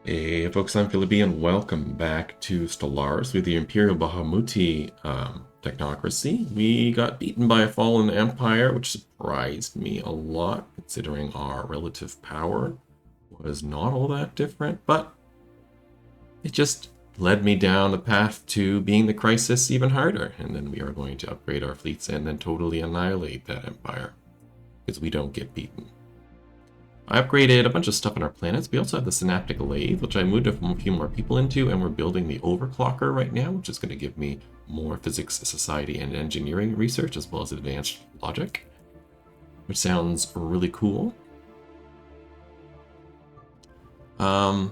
Hey folks, I'm Philip and welcome back to Stellaris with the Imperial Bahamuti Technocracy. We got beaten by a fallen empire, which surprised me a lot, considering our relative power was not all that different, but it just led me down the path to being the crisis even harder, and then we are going to upgrade our fleets and then totally annihilate that empire, because we don't get beaten. I upgraded a bunch of stuff on our planets. We also have the synaptic lathe, which I moved a few more people into, and we're building the overclocker right now, which is going to give me more physics, society, and engineering research, as well as advanced logic, which sounds really cool. And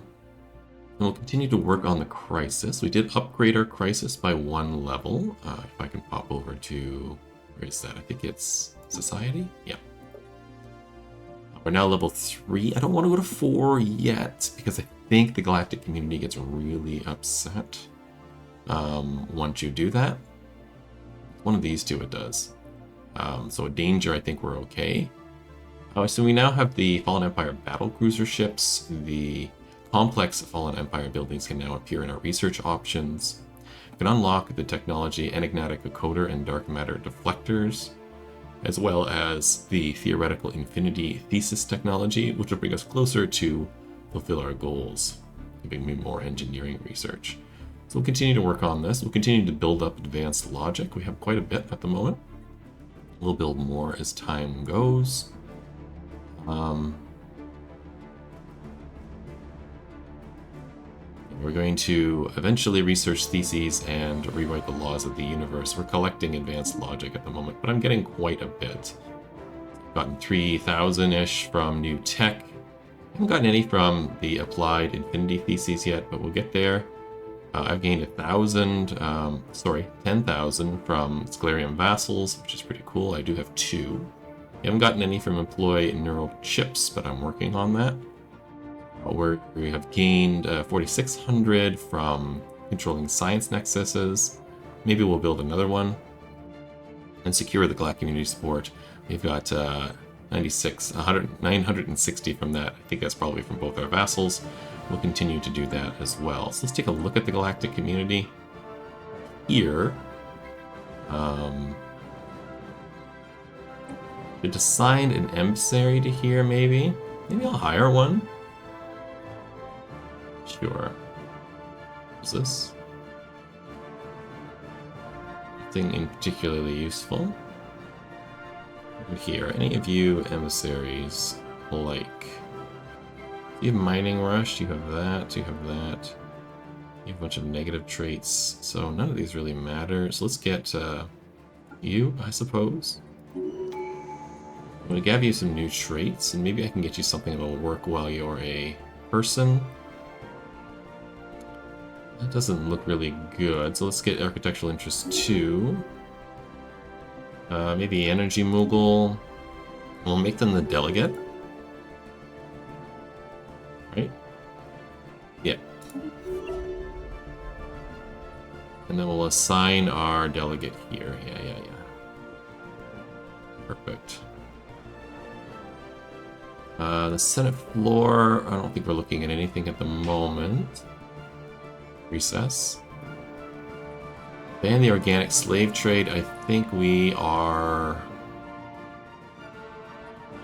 we'll continue to work on the crisis. We did upgrade our crisis by 1 level. If I can pop over to, where is that? I think it's society? Yeah. We're now level 3. I don't want to go to 4 yet, because I think the galactic community gets really upset once you do that. One of these two it does. So a danger, I think we're okay. So we now have the Fallen Empire battle cruiser ships. The complex Fallen Empire buildings can now appear in our research options. We can unlock the technology enigmatic decoder and dark matter deflectors, as well as the theoretical infinity thesis technology, which will bring us closer to fulfill our goals, giving me more engineering research. So we'll continue to work on this. We'll continue to build up advanced logic. We have quite a bit at the moment. We'll build more as time goes. We're going to eventually research theses and rewrite the laws of the universe. We're collecting advanced logic at the moment, but I'm getting quite a bit. I've gotten 3,000-ish from new tech. I haven't gotten any from the applied infinity theses yet, but we'll get there. I've gained 10,000 from Sclarium vassals, which is pretty cool. I do have 2. I haven't gotten any from employ neural chips, but I'm working on that. We have gained 4,600 from controlling science nexuses. Maybe we'll build another one. And secure the galactic community support. We've got 960 from that. I think that's probably from both our vassals. We'll continue to do that as well. So let's take a look at the galactic community. Here, should assign an emissary to here, maybe. Maybe I'll hire one. Sure. What's this? Nothing in particularly useful. Over here, any of you emissaries like? You have mining rush, you have that, you have that. You have a bunch of negative traits, so none of these really matter. So let's get you, I suppose. I'm going to give you some new traits, and maybe I can get you something that will work while you're a person. That doesn't look really good, so let's get Architectural Interest 2. Maybe Energy Moogle. We'll make them the delegate. Right? Yeah. And then we'll assign our delegate here. Yeah. Perfect. The Senate floor, I don't think we're looking at anything at the moment. Recess. Ban the organic slave trade. I think we are...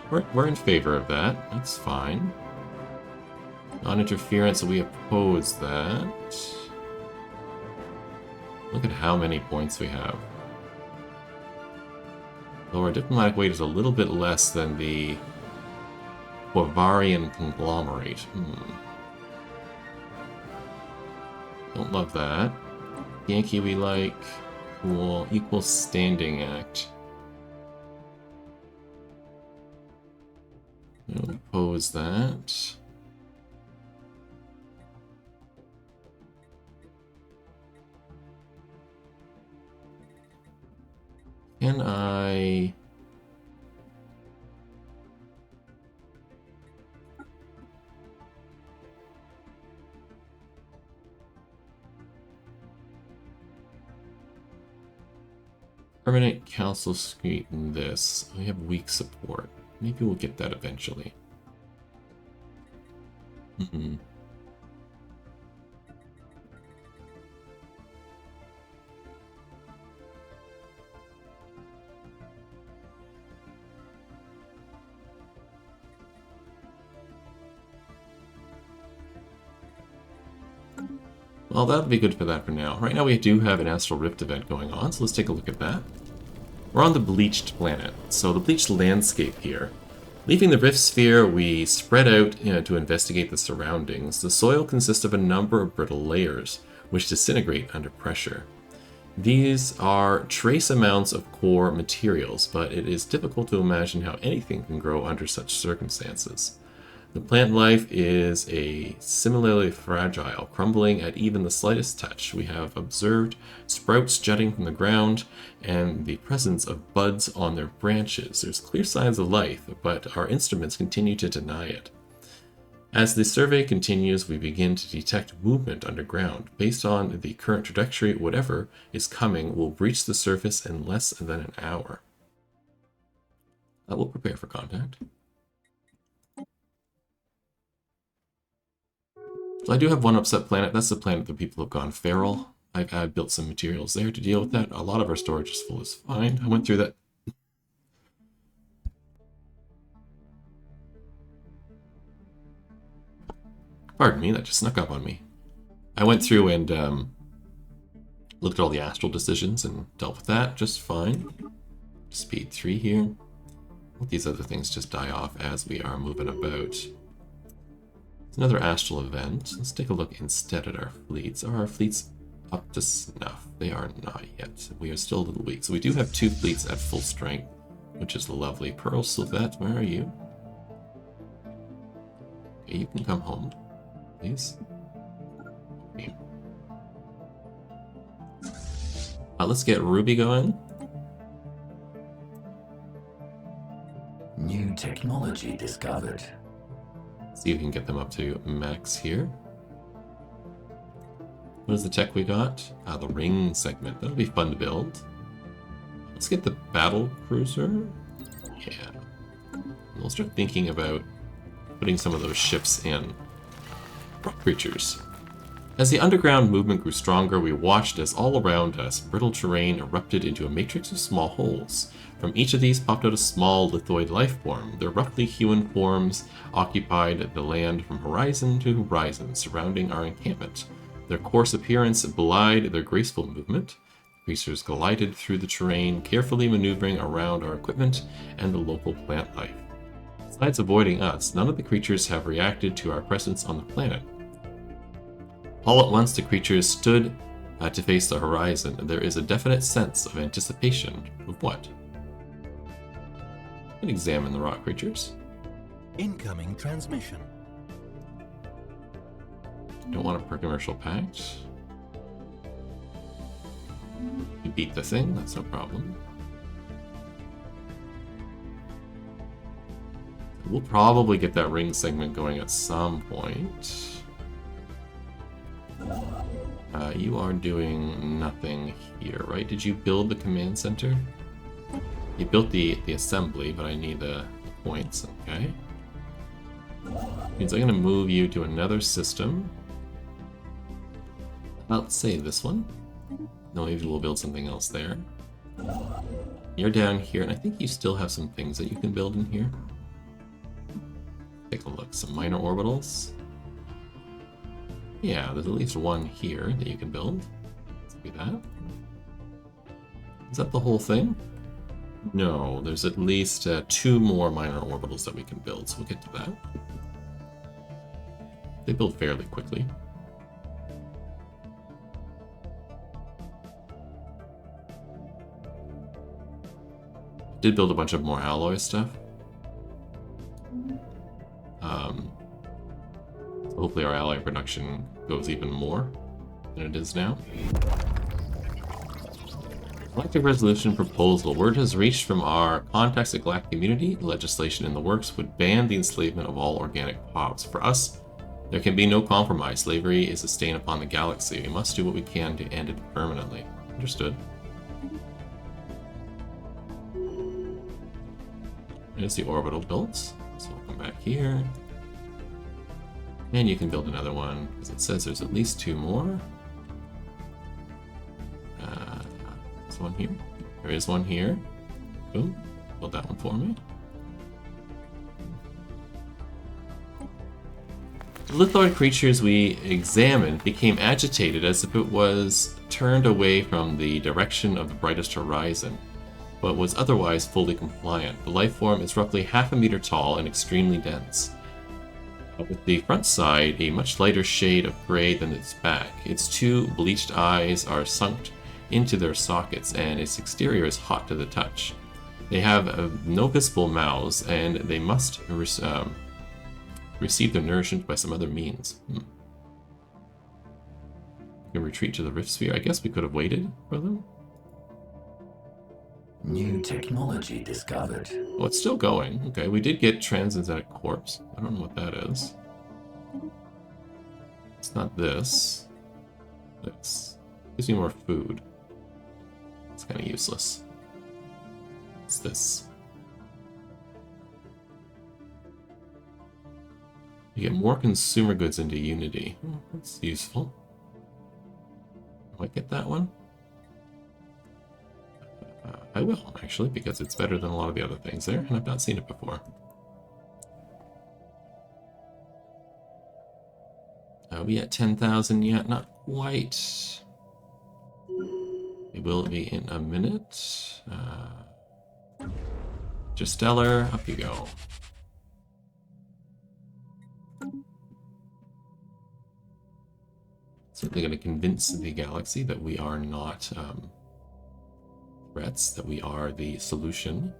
We're in favor of that. That's fine. Non-interference, we oppose that. Look at how many points we have. Though our diplomatic weight is a little bit less than the Quavarian conglomerate. Don't love that. Yankee we like. Cool. Equal Standing Act. We'll oppose that. Can I... Permanent council suite in this. We have weak support. Maybe we'll get that eventually. Well, that'll be good for that for now. Right now we do have an Astral Rift event going on, so let's take a look at that. We're on the Bleached planet, so the Bleached landscape here. Leaving the Rift Sphere, we spread out to investigate the surroundings. The soil consists of a number of brittle layers, which disintegrate under pressure. These are trace amounts of core materials, but it is difficult to imagine how anything can grow under such circumstances. The plant life is similarly fragile, crumbling at even the slightest touch. We have observed sprouts jutting from the ground and the presence of buds on their branches. There's clear signs of life, but our instruments continue to deny it. As the survey continues, we begin to detect movement underground. Based on the current trajectory, whatever is coming will breach the surface in less than an hour. We'll prepare for contact. So I do have one upset planet. That's the planet that people have gone feral. I've built some materials there to deal with that. A lot of our storage is full, is fine. I went through that. Pardon me, that just snuck up on me. I went through and looked at all the astral decisions and dealt with that just fine. Speed 3 here. These other things just die off as we are moving about. It's another astral event. Let's take a look instead at our fleets. Are our fleets up to snuff? They are not yet. We are still a little weak. So we do have 2 fleets at full strength, which is lovely. Pearl Sylvette, where are you? Okay, you can come home, please. Okay. Let's get Ruby going. New technology discovered. See if we can get them up to max here. What is the tech we got? The ring segment. That'll be fun to build. Let's get the battle cruiser. Yeah. We'll start thinking about putting some of those ships in. Creatures. As the underground movement grew stronger, we watched as all around us, brittle terrain erupted into a matrix of small holes. From each of these popped out a small lithoid life form. Their roughly hewn forms occupied the land from horizon to horizon, surrounding our encampment. Their coarse appearance belied their graceful movement. Creatures glided through the terrain, carefully maneuvering around our equipment and the local plant life. Besides avoiding us, none of the creatures have reacted to our presence on the planet. All at once, the creatures stood to face the horizon, and there is a definite sense of anticipation of what? We can examine the rock creatures. Incoming transmission. Don't want a commercial pact. We beat the thing, that's no problem. We'll probably get that ring segment going at some point. You are doing nothing here, right? Did you build the command center? You built the assembly, but I need the points, okay. Means I'm going to move you to another system. Let's say this one. No, maybe we'll build something else there. You're down here, and I think you still have some things that you can build in here. Take a look, some minor orbitals. Yeah, there's at least one here that you can build. Let's do that. Is that the whole thing? No, there's at least 2 more minor orbitals that we can build, so we'll get to that. They build fairly quickly. Did build a bunch of more alloy stuff. So hopefully our alloy production goes even more than it is now. Collective resolution proposal. Word has reached from our contacts at Galactic Community. Legislation in the works would ban the enslavement of all organic pops. For us, there can be no compromise. Slavery is a stain upon the galaxy. We must do what we can to end it permanently. Understood. There's the orbital built. So we'll come back here. And you can build another one, because it says there's at least 2 more. There's one here. There is one here. Boom. Build that one for me. The lithoid creatures we examined became agitated as if it was turned away from the direction of the brightest horizon, but was otherwise fully compliant. The life form is roughly half a meter tall and extremely dense, with the front side a much lighter shade of gray than its back. Its two bleached eyes are sunk into their sockets, and its exterior is hot to the touch. They have no visible mouths, and they must receive their nourishment by some other means. You can retreat to the Rift Sphere. I guess we could have waited for them. New technology discovered. Oh, it's still going. Okay, we did get transcendentic corpse. I don't know what that is. It's not this. This gives me more food. It's kind of useless. It's this. You get more consumer goods into Unity. Oh, that's useful. Might get that one. I will, actually, because it's better than a lot of the other things there, and I've not seen it before. Are we at 10,000 yet? Not quite. We will be in a minute. Just Stellar, up you go. Certainly going to convince the galaxy that we are not threats, that we are the solution.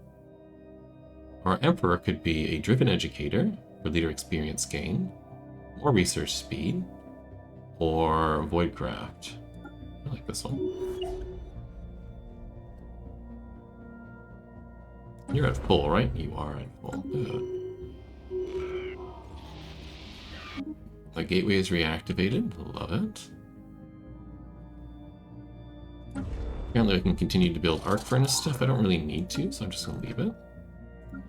Our Emperor could be a driven educator for leader experience gain, more research speed, or Voidcraft. I like this one. You're at full, right? You are at full. Good. The gateway is reactivated. Love it. Apparently I can continue to build arc furnace stuff. I don't really need to, so I'm just going to leave it. In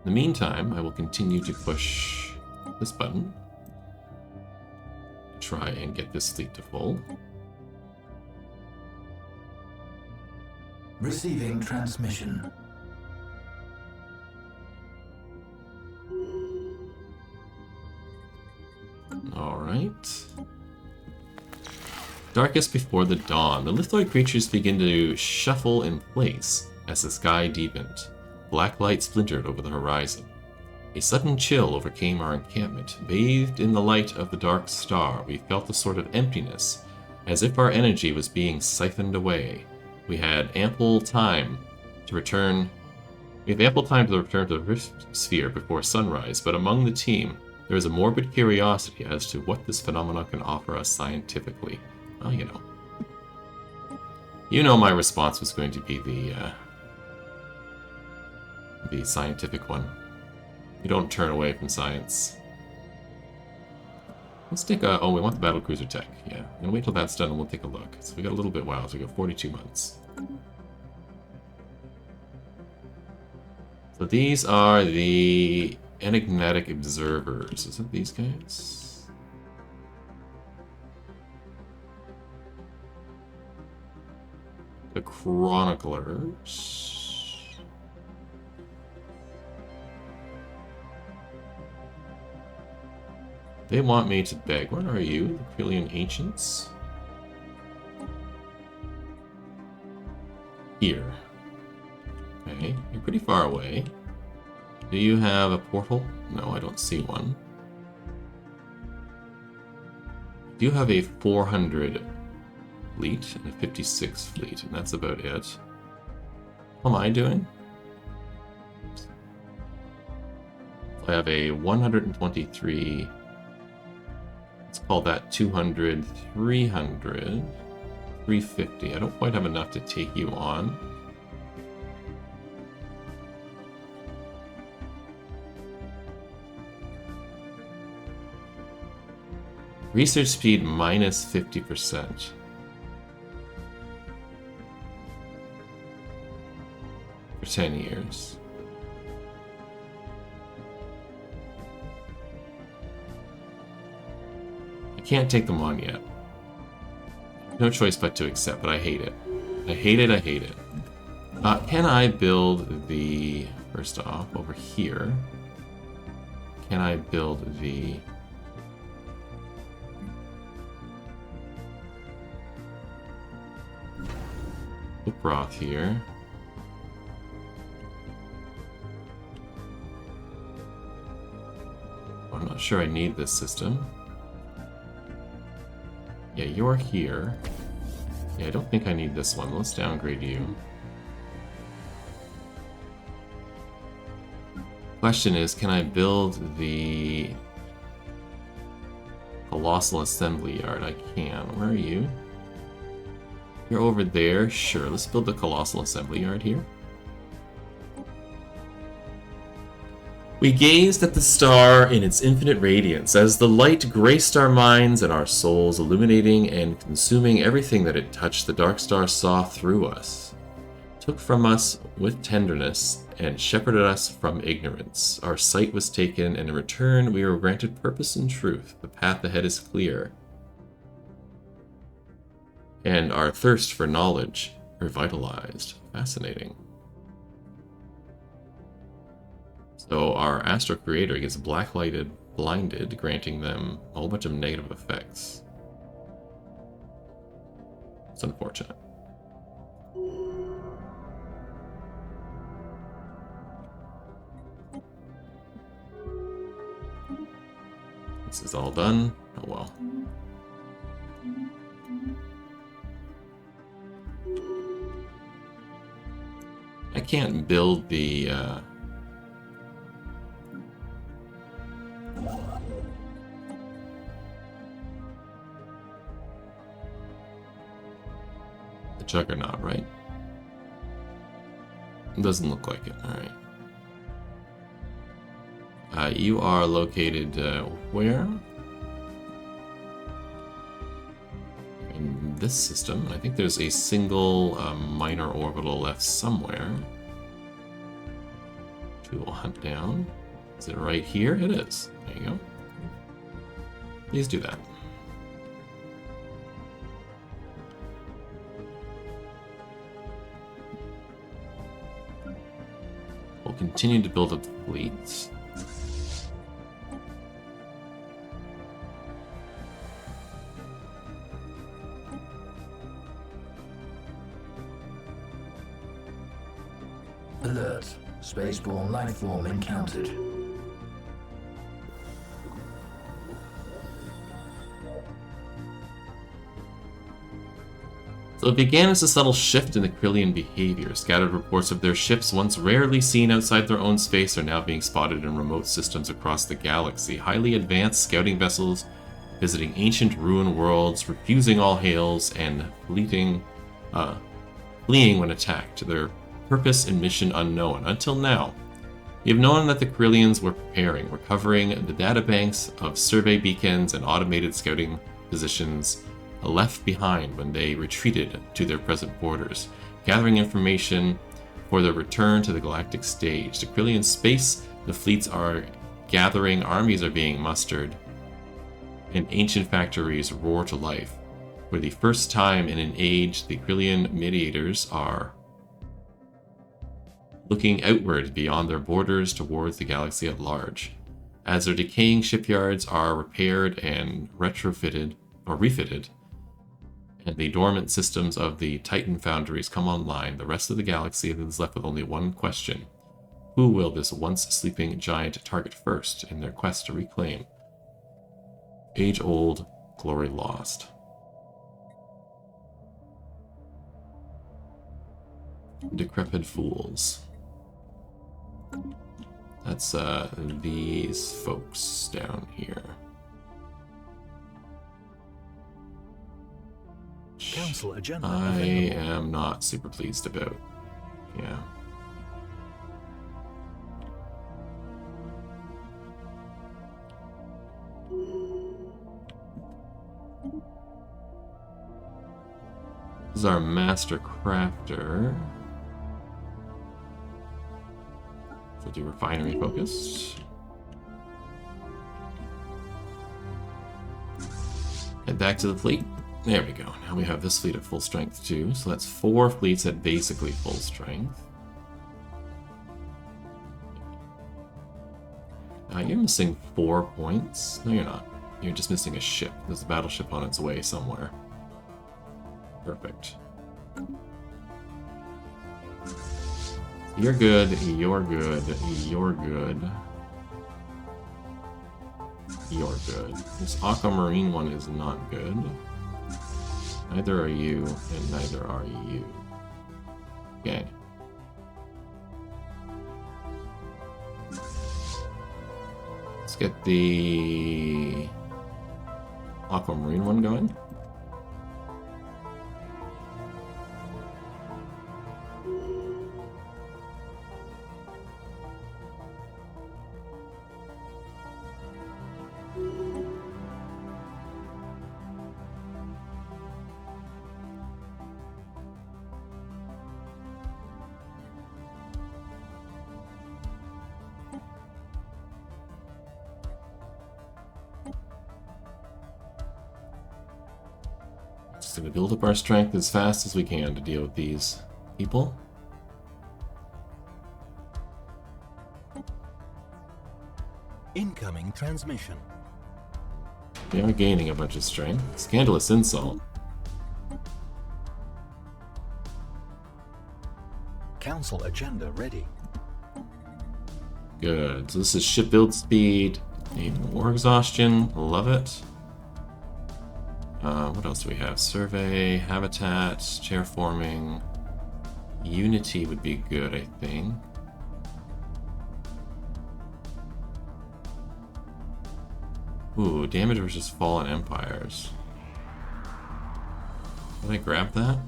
the meantime, I will continue to push this button to try and get this fleet to full. Receiving transmission. Alright. Darkest before the dawn. The lithoid creatures begin to shuffle in place as the sky deepened. Black light splintered over the horizon. A sudden chill overcame our encampment. Bathed in the light of the dark star, we felt a sort of emptiness, as if our energy was being siphoned away. We had ample time to return to the Rift Sphere before sunrise, but among the team, there is a morbid curiosity as to what this phenomenon can offer us scientifically. Well, you know. You know my response was going to be the scientific one. You don't turn away from science. Let's take a... Oh, we want the battlecruiser tech. Yeah. I'm gonna wait till that's done and we'll take a look. So we got a little bit while, so we got 42 months. So these are the enigmatic observers. Is it these guys? The chroniclers. They want me to beg. Where are you? The Quillian Ancients? Here. Okay, you're pretty far away. Do you have a portal? No, I don't see one. Do you have a 400 fleet and a 56 fleet, and that's about it. How am I doing? I have a 123... Let's call that 200, 300, 350. I don't quite have enough to take you on. Research speed minus 50%. For 10 years. Can't take them on yet. No choice but to accept, but I hate it. I hate it, I hate it. Can I build the... First off, over here. Can I build the broth here. I'm not sure I need this system. Yeah, you're here. Yeah, I don't think I need this one. Let's downgrade you. Question is, can I build the Colossal Assembly Yard? I can. Where are you? You're over there. Sure, let's build the Colossal Assembly Yard here. We gazed at the star in its infinite radiance as the light graced our minds and our souls, illuminating and consuming everything that it touched. The dark star saw through us, took from us with tenderness, and shepherded us from ignorance. Our sight was taken, and in return we were granted purpose and truth. The path ahead is clear, and our thirst for knowledge revitalized. Fascinating. So our Astro Creator gets blacklighted, blinded, granting them a whole bunch of negative effects. It's unfortunate. This is all done. Oh well. I can't build the Juggernaut, right? It doesn't look like it. Alright. You are located where? In this system. I think there's a single minor orbital left somewhere. We will hunt down. Is it right here? It is. There you go. Please do that. We'll continue to build up the fleets. Alert. Spaceborne lifeform encountered. So it began as a subtle shift in the Krillian behavior. Scattered reports of their ships, once rarely seen outside their own space, are now being spotted in remote systems across the galaxy. Highly advanced scouting vessels visiting ancient ruin worlds, refusing all hails, and fleeing when attacked. Their purpose and mission unknown. Until now, we have known that the Krillians were preparing, recovering the databanks of survey beacons and automated scouting positions left behind when they retreated to their present borders, gathering information for their return to the galactic stage. The Krillian space, the fleets are gathering, armies are being mustered, and ancient factories roar to life. For the first time in an age, the Krillian mediators are looking outward beyond their borders towards the galaxy at large. As their decaying shipyards are repaired and retrofitted or refitted, and the dormant systems of the Titan foundries come online, the rest of the galaxy is left with only one question. Who will this once sleeping giant target first in their quest to reclaim age-old glory lost? Decrepit fools. That's these folks down here. Council agenda I available. am not super pleased about. Yeah. This is our master crafter. So do refinery focused. Head back to the fleet. There we go. Now we have this fleet at full strength too. So that's 4 fleets at basically full strength. You're missing 4 points. No, you're not. You're just missing a ship. There's a battleship on its way somewhere. Perfect. You're good, you're good, you're good. You're good. This aquamarine one is not good. Neither are you, and neither are you. Okay. Let's get the aquamarine one going. Just gonna build up our strength as fast as we can to deal with these people. Incoming transmission. We are gaining a bunch of strength. Scandalous insult. Council agenda ready. Good. So this is ship build speed. Need more exhaustion. Love it. What else do we have? Survey, habitat, terraforming. Unity would be good, I think. Ooh, damage versus fallen empires. Did I grab that?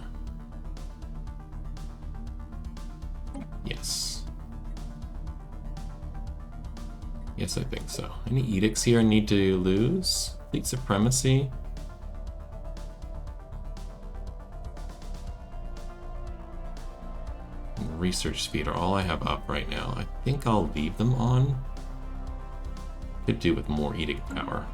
Yes. Yes, I think so. Any edicts here I need to lose? Fleet supremacy? And research speed are all I have up right now. I think I'll leave them on. Could do with more edict power.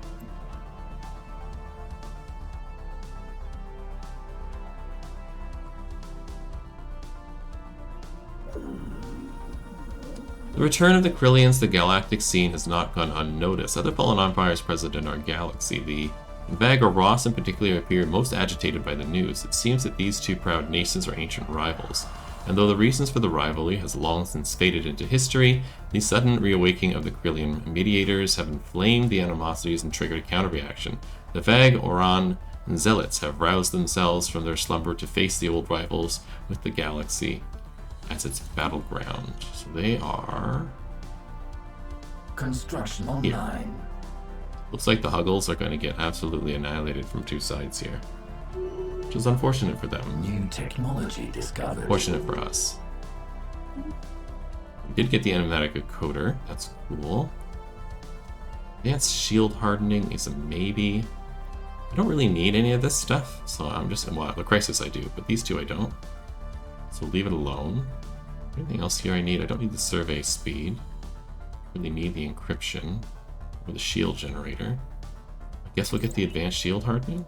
The return of the Krillians to the galactic scene has not gone unnoticed. Other fallen empires present in our galaxy, the Vag or Ross in particular, appeared most agitated by the news. It seems that these two proud nations are ancient rivals. And though the reasons for the rivalry has long since faded into history, the sudden reawakening of the Krillian mediators have inflamed the animosities and triggered a counterreaction. The Vag, Oran, and Zealots have roused themselves from their slumber to face the old rivals with the galaxy as its battleground. So they are... Construction here. online. Looks like the Huggles are going to get absolutely annihilated from two sides here. Which is unfortunate for them. New technology discovered. Fortunate for us. We did get the animatic encoder. That's cool. Advanced shield hardening is a maybe. I don't really need any of this stuff, so I'm just... Well, the Crisis I do, but these two I don't. So leave it alone. Anything else here I need? I don't need the survey speed. Really need the encryption or the shield generator. I guess we'll get the advanced shield hardening.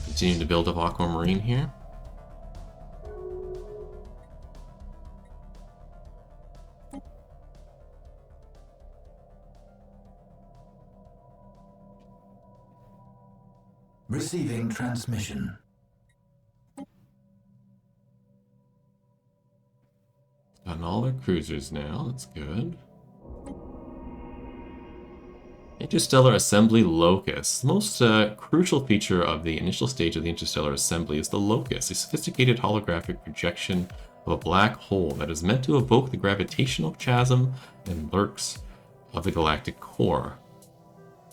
Continuing to build up Aquamarine here. Receiving transmission. Gotten all their cruisers now, that's good. Interstellar Assembly Locus. The most crucial feature of the initial stage of the Interstellar Assembly is the Locus, a sophisticated holographic projection of a black hole that is meant to evoke the gravitational chasm and lurks of the galactic core,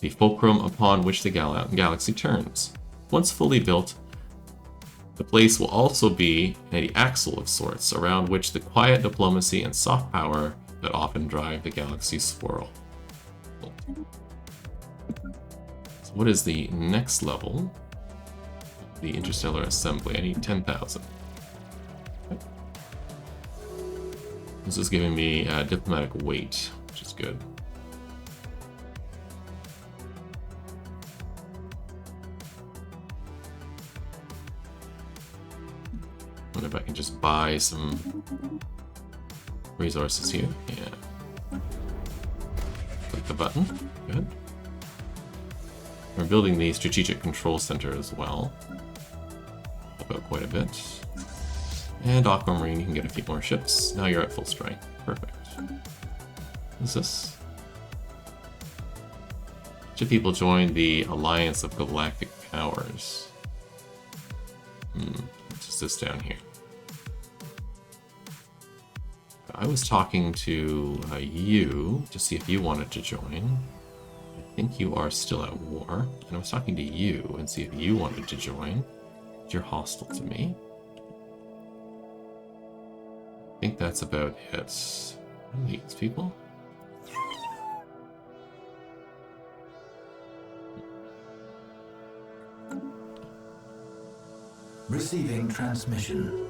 the fulcrum upon which the galaxy turns. Once fully built, the place will also be an axle of sorts, around which the quiet diplomacy and soft power that often drive the galaxy swirl. So what is the next level? The Interstellar Assembly. I need 10,000. Okay. This is giving me diplomatic weight, which is good. Wonder if I can just buy some resources here. Yeah. Click the button. Good. We're building the Strategic Control Center as well. About quite a bit. And Aquamarine, you can get a few more ships. Now you're at full strength. Perfect. What's this? Should people join the Alliance of Galactic Powers? What is this down here? I was talking to you to see if you wanted to join. I think you are still at war. And I was talking to you and see if you wanted to join. You're hostile to me. I think that's about it. What are these people? Receiving transmission.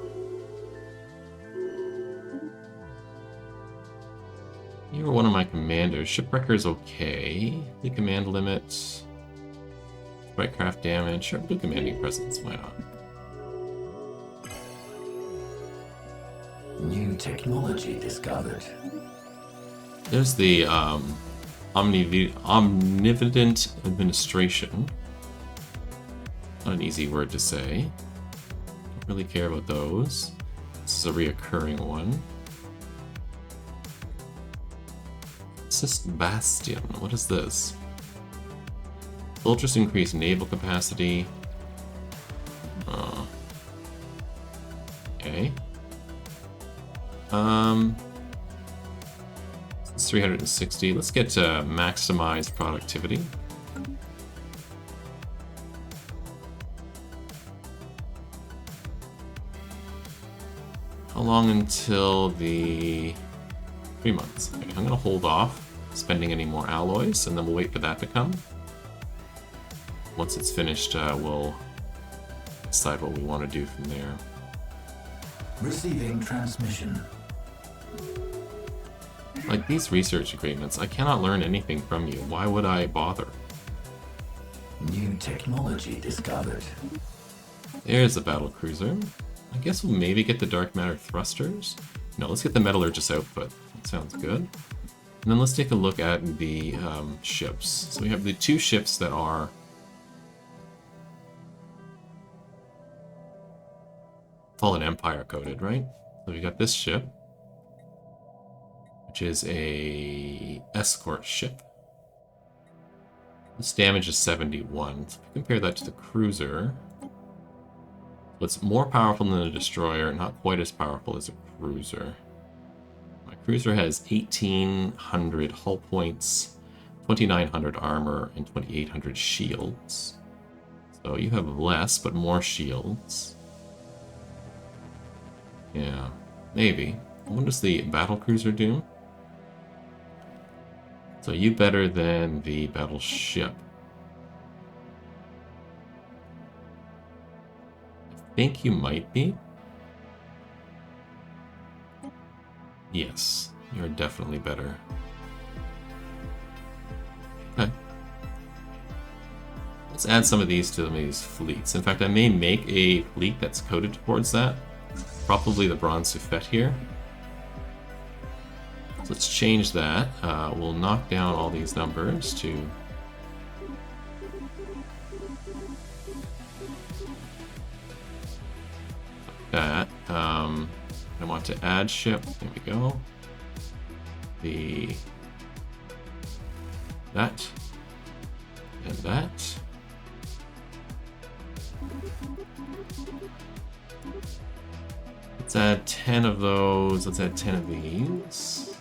You were one of my commanders. Shipwrecker's okay. The command limit. Strike craft damage. Sure, do commanding presence. Why not? New technology discovered. There's the omnipotent administration. Not an easy word to say. Don't really care about those. This is a reoccurring one. Assist Bastion. What is this? Soldiers increase naval capacity. Okay. It's 360. Let's get maximized productivity. How long until the 3 months? Okay, I'm gonna hold off spending any more alloys, and then we'll wait for that to come. Once it's finished, we'll decide what we want to do from there. Receiving transmission. Like these research agreements, I cannot learn anything from you. Why would I bother? New technology discovered. There's a battle cruiser. I guess we'll maybe get the dark matter thrusters. No, let's get the metallurgist output. That sounds good. And then let's take a look at the ships. So we have the two ships that are Fallen Empire coded, right? So we got this ship, which is a escort ship. This damage is 71. So if we compare that to the cruiser, it's more powerful than a destroyer, not quite as powerful as a cruiser. My cruiser has 1,800 hull points, 2,900 armor, and 2,800 shields. So you have less, but more shields. Yeah, maybe. What does the battle cruiser do? So you better than the battleship. I think you might be. Yes, you're definitely better. Okay. Let's add some of these to these fleets. In fact, I may make a fleet that's coded towards that. Probably the Bronze Suffet here. So let's change that. We'll knock down all these numbers to that. I want to add ship. There we go. That and that. Let's add 10 of those. Let's add 10 of these.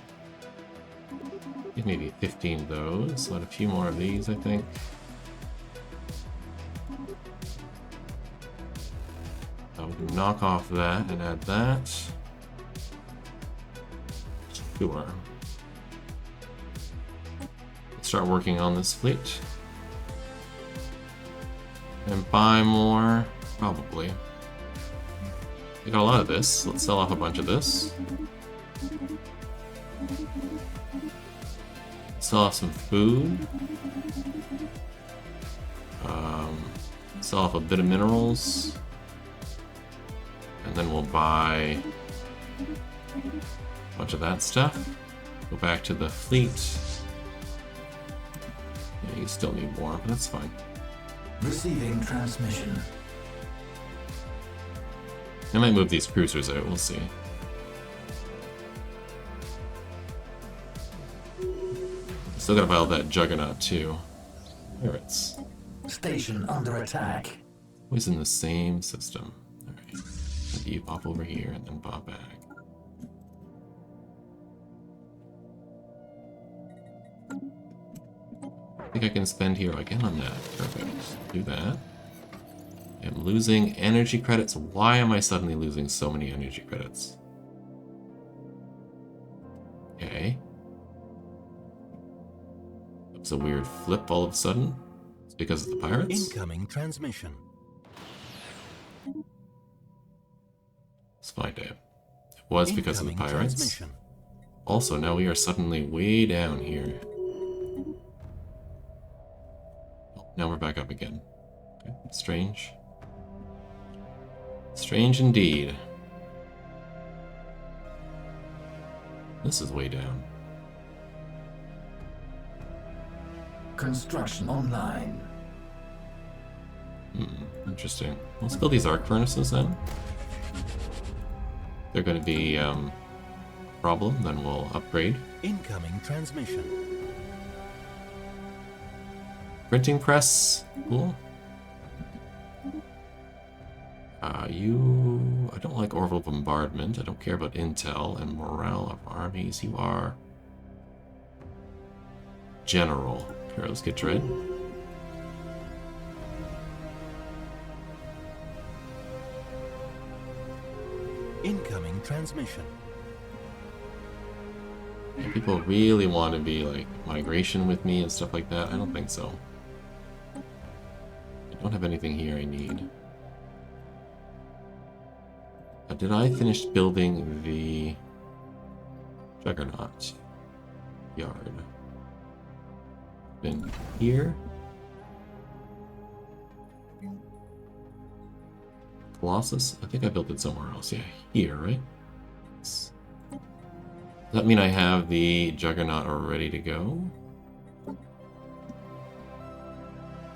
Maybe 15 of those. Add a few more of these, I think. We can knock off that and add that. Sure. Let's start working on this fleet. And buy more, probably. We got a lot of this. Let's sell off a bunch of this. Sell off some food. Sell off a bit of minerals. And then we'll buy a bunch of that stuff. Go back to the fleet. Yeah, you still need more, but that's fine. Receiving transmission. I might move these cruisers out, we'll see. Still gotta build that Juggernaut too. Pirates. Station under attack. Always in the same system. Alright. Maybe you pop over here and then pop back. I think I can spend here again on that. Perfect. Do that. I'm losing energy credits. Why am I suddenly losing so many energy credits? Okay. It's a weird flip all of a sudden. It's because of the pirates? Incoming transmission. Let's find out. It was because of the Incoming pirates. transmission. Also, now we are suddenly way down here. Oh, now we're back up again. Okay. Strange. Strange indeed. This is way down. Construction online. Interesting. Let's build these arc furnaces then. They're going to be a problem, then we'll upgrade. Incoming transmission. Printing press. Cool. I don't like orbital bombardment. I don't care about intel and morale of armies. You are general. Here, let's get dread. Incoming transmission. People really want to be like migration with me and stuff like that. I don't think so. I don't have anything here I need. Did I finish building the Juggernaut yard? Been here? Colossus? I think I built it somewhere else. Yeah, here, right? Does that mean I have the Juggernaut all ready to go?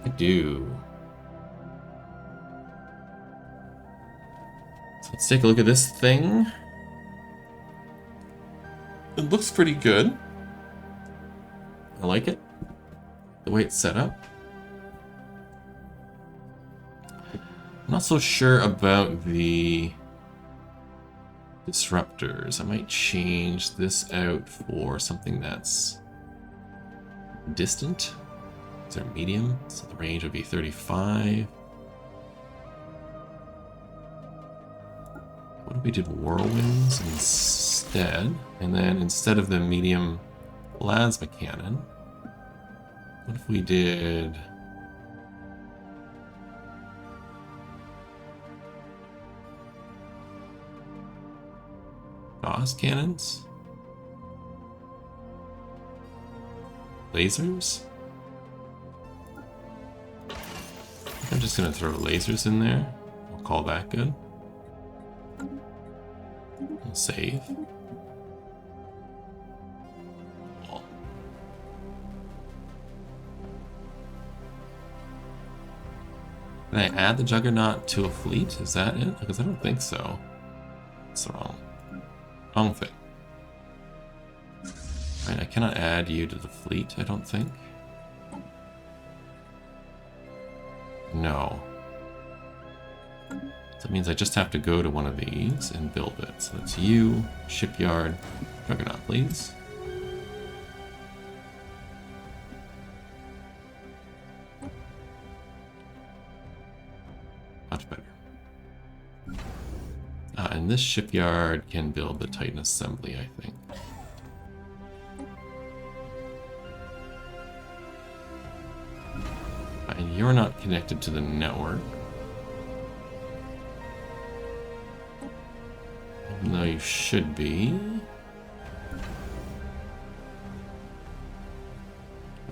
I do. So let's take a look at this thing. It looks pretty good. I like it. The way it's set up. I'm not so sure about the disruptors. I might change this out for something that's distant. Is there medium? So the range would be 35. What if we did whirlwinds instead? And then instead of the medium plasma cannon, what if we did Gauss cannons? Lasers? I think I'm just gonna throw lasers in there. We'll call that good. We'll save. Cool. Can I add the Juggernaut to a fleet? Is that it? Because I don't think so. It's wrong thing. Right, I cannot add you to the fleet, I don't think. No. So that means I just have to go to one of these and build it. So that's you, shipyard, Juggernaut, please. Much better. And this shipyard can build the Titan assembly, I think. And you're not connected to the network. Even though you should be.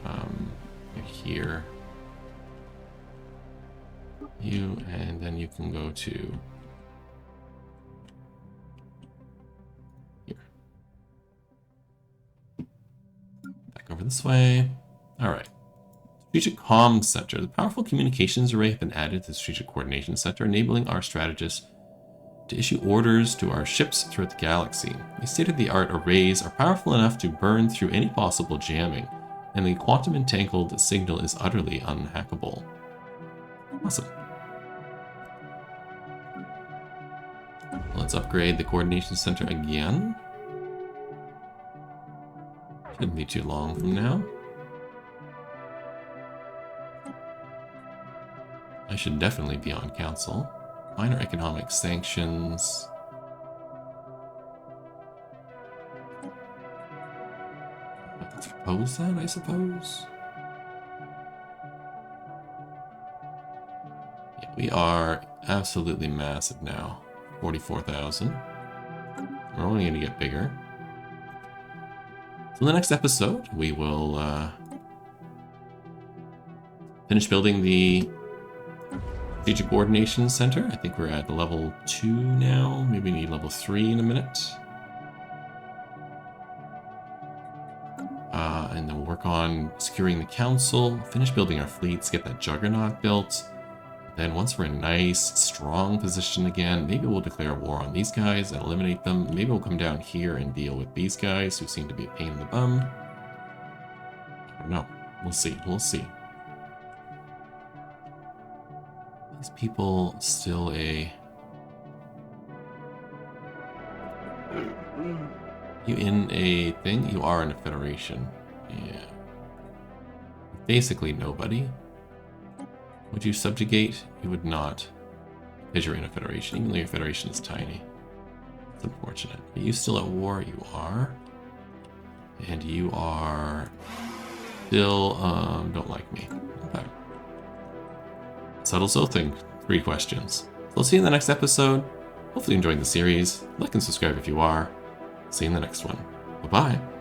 You're here. You, and then you can go to here. Back over this way. Alright. Strategic Comms Center. The powerful communications array has been added to the Strategic Coordination Center, enabling our strategists to issue orders to our ships throughout the galaxy. These state-of-the-art arrays are powerful enough to burn through any possible jamming, and the quantum entangled signal is utterly unhackable. Awesome. Let's upgrade the coordination center again. Shouldn't be too long from now. I should definitely be on council. Minor economic sanctions. Let's propose that, I suppose. Yeah, we are absolutely massive now. 44,000. We're only going to get bigger. So in the next episode, we will finish building the Strategic Coordination Center. I think we're at level 2 now. Maybe we need level 3 in a minute. And then we'll work on securing the council, finish building our fleets, get that juggernaut built. Then once we're in a nice, strong position again, maybe we'll declare war on these guys and eliminate them. Maybe we'll come down here and deal with these guys who seem to be a pain in the bum. I don't know. We'll see. We'll see. These people still a... You in a thing? You are in a federation. Yeah. Basically nobody. Would you subjugate? You would not. Because you're in a federation, even though your federation is tiny. It's unfortunate. Are you still at war? You are. And you are still don't like me. Okay. Subtle soul thing. 3 questions. So I'll see you in the next episode. Hopefully you enjoyed the series. Like and subscribe if you are. See you in the next one. Bye-bye.